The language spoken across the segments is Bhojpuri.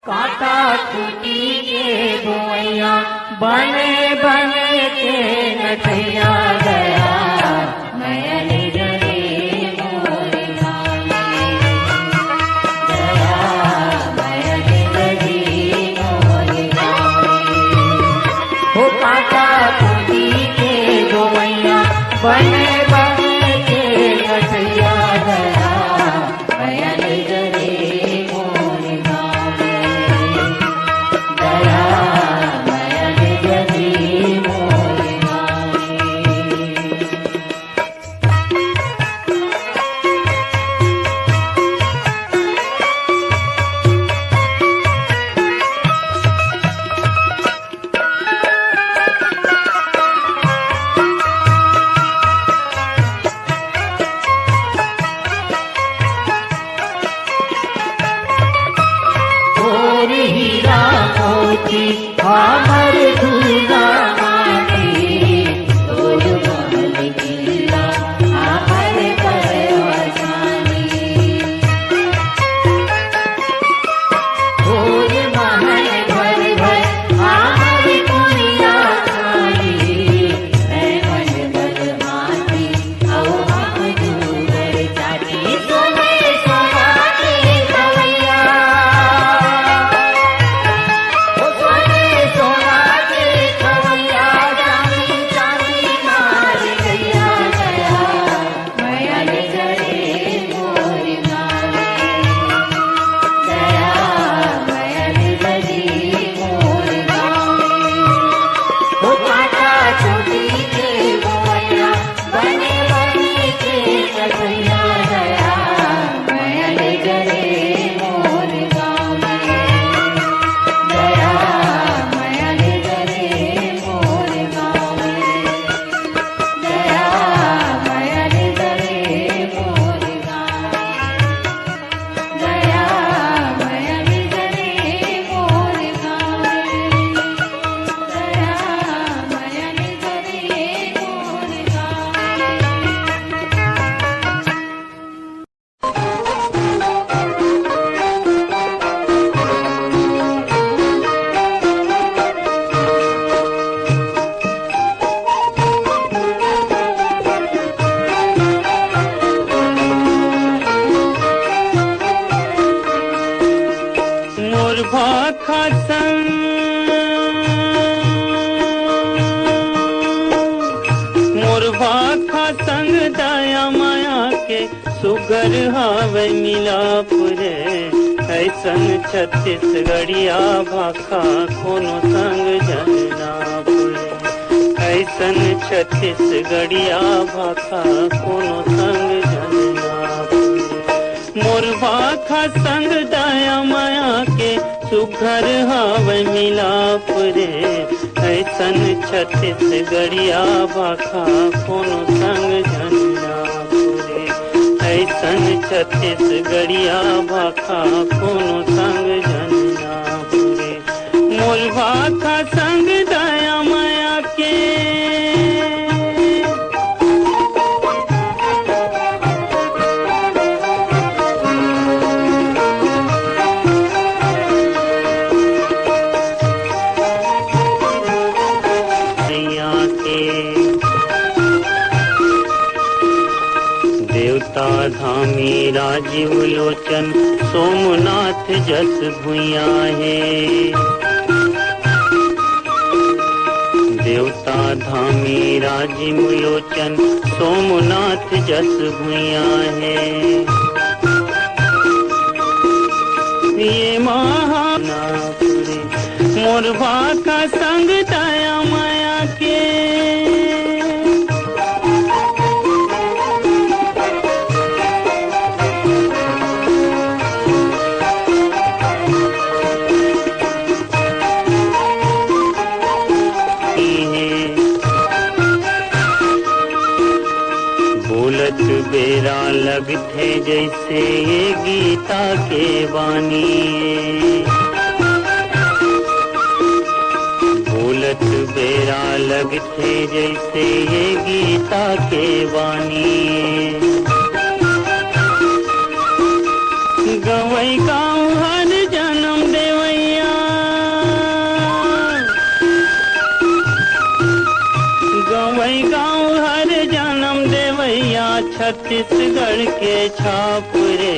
कांटा छूटी के धुइया बने बने के नठैया गया नयन जरे मोर नामे गया नयन जरे मोर नामे हो कांटा छूटी के धुइया बने बने के नठैया गया नयन जरे हीरा मोती हमर दूल्हा माटी तोर महल किला हमर परवसानी तोर महल भर भर हमर कुरिया खानी है मन बल माटी औ हम दूर जाती सोने सोना के गवैया मोरभाखा संग दया माया के सुगर हावे मिलापुरे ऐसन छत्तीसगढ़िया भाखा कोनो संग जनापुरे ऐसन छत्तीसगढ़िया भाखा कोनो संग जनापुरे मोरभाखा संग दया माया के सुघर हावे मिलापुरे ऐसन छत्तीसगढ़िया भाखा कोनो संग जनापुरे ऐसन छत्तीसगढ़िया भाखा कोनो संग जनापुरे मोर भाखा संग दया माया के देवता धामी राजीव लोचन सोमनाथ जस भुइया है देवता धामी राजीव लोचन सोमनाथ जस भुइया है ये महानापुरे मोर भाखा संग दया माया के बोलत बेरा लगते जैसे ये गीता के वाणी बोलत बेरा लगते जैसे ये गीता के वाणी गवई गाँव हर जन्म देवई छत्तीसगढ़ के छाप रे,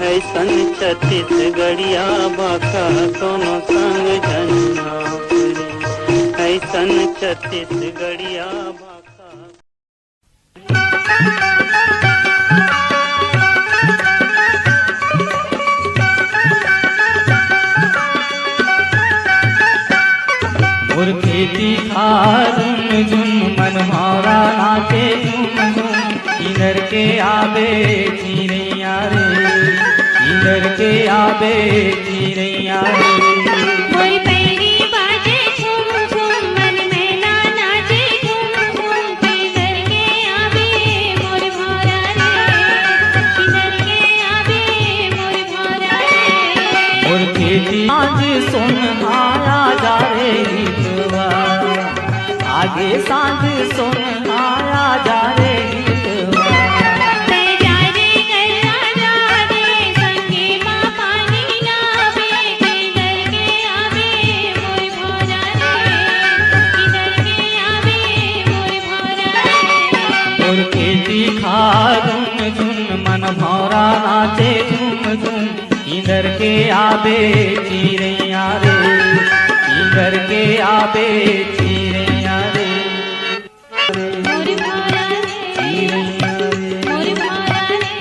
ऐसन छत्तीसगढ़िया बाका कोनो संग जन्नाप रे, ऐसन छत्तीसगढ़िया बाका। और खेती खारुन झुन मन मारा नाचे झुम झुम, इधर के आबे चिड़ैया रे, इधर के आबे चिड़ैया रे। मोर पैरी बाजे झूम झूम, मन मैना नाचे झूम झूम, किधर के आवे मोर भौरा रे, किधर के आवे मोर भौरा रे। और खेती आज सोन आया जा रे गीतवा, आगे सांझ सोन आया जा रे गीतवा। मैं जा रे गया जा रे, संगे माँ पानी नावे, किधर के आवे मोर भौरा रे, किधर के आवे मोर भौरा रे। और खेती खारुन झुन मन भौरा नाचे झूम झूम, इधर के आबे चिड़ैया रे, इधर के आबे चिड़ैया रे। मोर भौरा रे, मोर भौरा रे,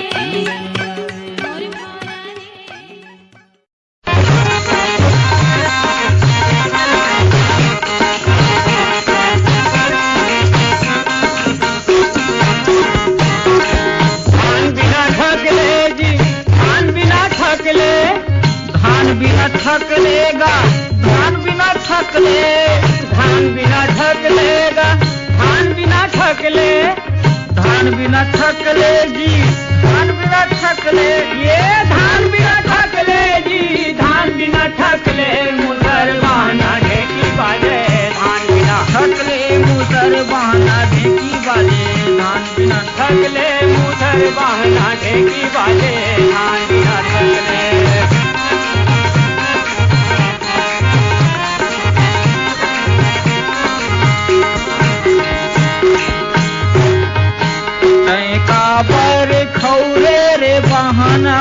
मोर भौरा रे। धान बिना ठकले जी, धान बिना ठकले, धान बिना ठकलेगा, धान बिना ठकले, धान बिना ठकलेगा, धान बिना ठकले, धान बिना ठकले जी, धान बिना ठकले, ये धान बिना ठकले जी, धान बिना ठकले, मुसलमाना ढेकी बाजे, धान बिना ठकले, मुसलमाना ढेकी बाजे, धान बिना ठकले, मुसलमाना ढेकी बाजे, धान बिना ठकले। काबर खौरे रे बहाना,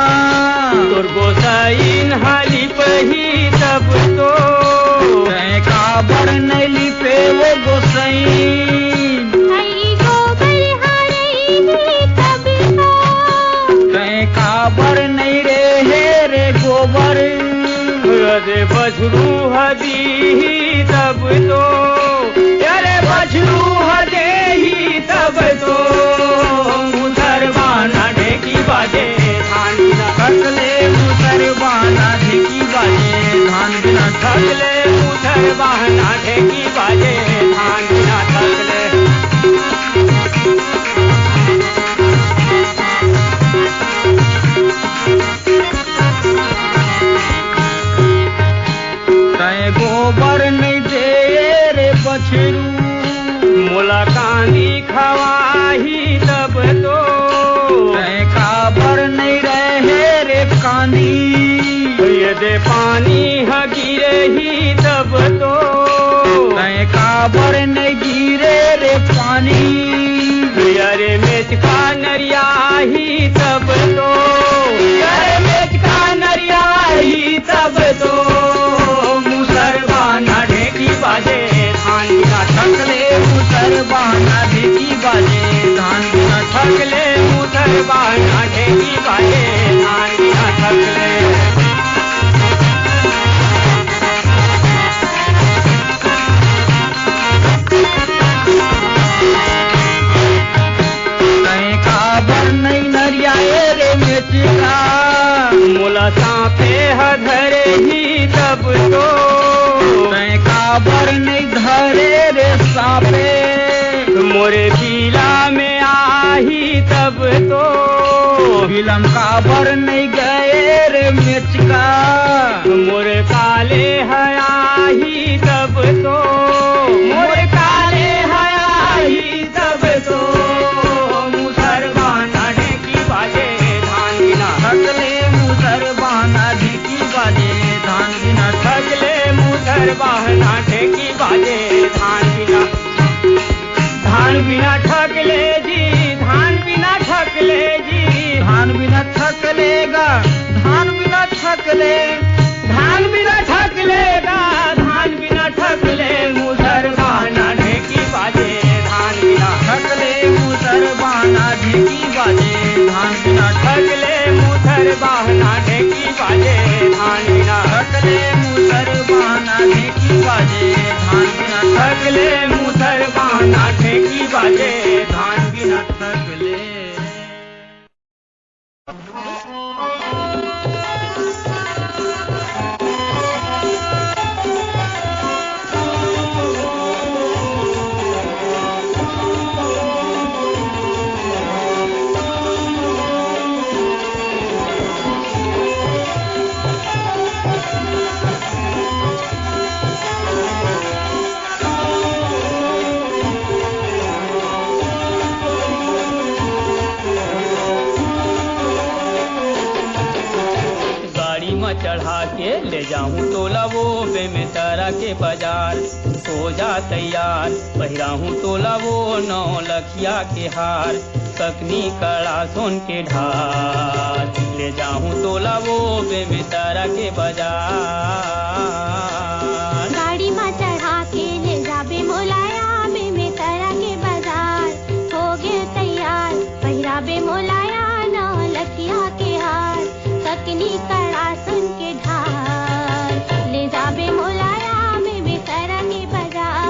तोर गोसाइन हाली पही तब तो, काबर नहीं लिपे वो गोसाइन, आई गोबर हरई रे तब तो, काबर नहीं रे रे गोबर, अरे बछरू हदी तब तो, अरे बछरू हदे तब तो, मुसरबाना ढेकी बाजे, धान बिना ठकले, मुसरबाना ढेकी बाजे, धान बिना ठकले, मुसरबाना ढेकी बाजे, धान बिना ठकले। गोबर नहीं दे रे बछरू, मोला कांदी खवाही तब तो, काबर नहीं रहे रे कांदी, यदि पानी ह गिरे ही तब तो, काबर नहीं गिरे रे पानी, अरे मेच का नरिया ही तब तो, अरे मेच का नरिया ही तब तो, मुसरबाना ढेकी बाजे, धान बिना ठकले, मुसरबाना ढेकी बाजे, धान बिना ठकले, मुसरबाना ढेकी बाजे, धान बिना ठकले। काबर नहीं नरियाए रे मेचका, मोला सांपे हधरे ही तब तो, काबर नहीं धरे रे सांपे, मोरे पीला में आही तब तो, फिल्म काबर नहीं गए रे मेचका, मोरे काले हयाही तब तो, मोरे काले हयाही तब तो, मुसरबाना ढेकी बाजे, धान बिना ठकले, मुसरबाना ढेकी बाजे, धान बिना ठकले, मुसरबाना ढेकी बाजे, धान बिना ठकले जी, धान बिना ठकले। ठकले धान बिना ठकलेगा धान बिना ठकले मुसर बहाना ढेकी बाजे धान बिना ठकले मुसर बहाना ढेकी बाजे धान बिना ठकले मुसर बहाना ढेकी बाजे धान बिना ठकले मुसर बहाना ढेकी बाजे धान बिना ठकले मुसर बहाना ढेकी बाजे धान बिना ठकले। चढ़ा के ले जाऊं तोला वो बे में तारा के बाजार हो जा तैयार पहिराहूं तोला वो 9 लखिया के हार ककनी कड़ा सोन के ढाल ले जाऊं तोला वो बे में तारा के बाजार गाड़ी में चढ़ा के ले जाबे मोलाया बे में तारा के बाजार हो गए तैयार पहिराबे मोलाया 9 लखिया के हार ककनी कड़ा सुन के ढाल ले जाबे मोलाया में बेतरा के बाजार।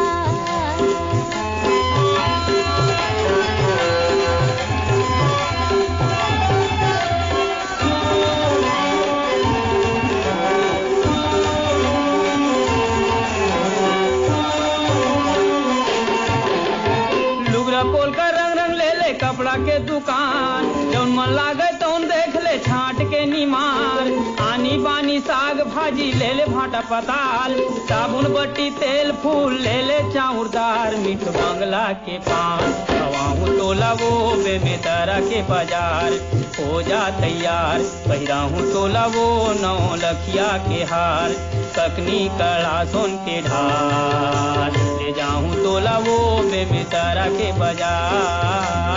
लुगरा पोल का रंग रंग ले ले कपड़ा के दुकान जौन मन लागे तौन देख ले छाट के निमार आनी बानी साग भाजी ले ले भाटा पताल साबुन बट्टी तेल फूल ले ले चाउरदार मीठ बंगला के पान खवाहूं तोला वो बे में तारा के बाजार हो जा तैयार पहिराहूं तोला वो 9 लखिया के हार ककनी कड़ा सोन के ढाल ले जाऊं तोला वो बे में तारा के बाजार।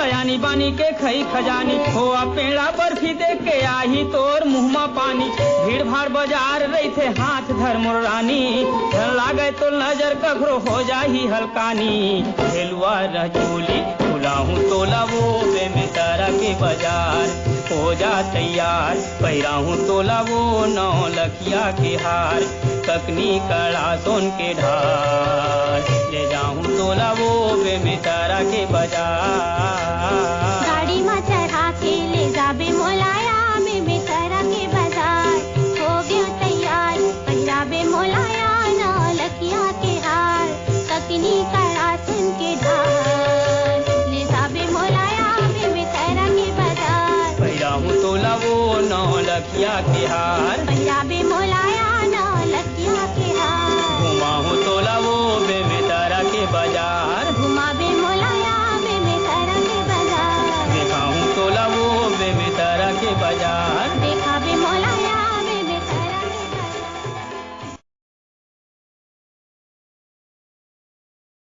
यानी बानी के खई खजानी खोआ पेड़ा बर्फी देख के आही तोर मुहमा पानी भीड़ भाड़ बाजार रही थे हाथ धर मोर रानी धन लागे तो नजर कखरो हो जाही हल्कानी हेलुआ रजूली बुलाहूं तोला वो बे में तारा के बाजार हो जा तैयार पहिराहूं तोला वो 9 लखिया के हार ककनी कड़ा सोन के ढाल ले जाऊं तोला वो बे में तारा के बाजार। गाड़ी में चढ़ा के ले जाबे मोलाया में बेतरा के बाजार हो गया तैयार पहिराबे मोलाया 9 लखिया के हार ककनी कड़ा सुन के ढाल ले जाबे मोलाया में बेतरा के बाजार पहिराहूं तोला वो 9 लखिया के हार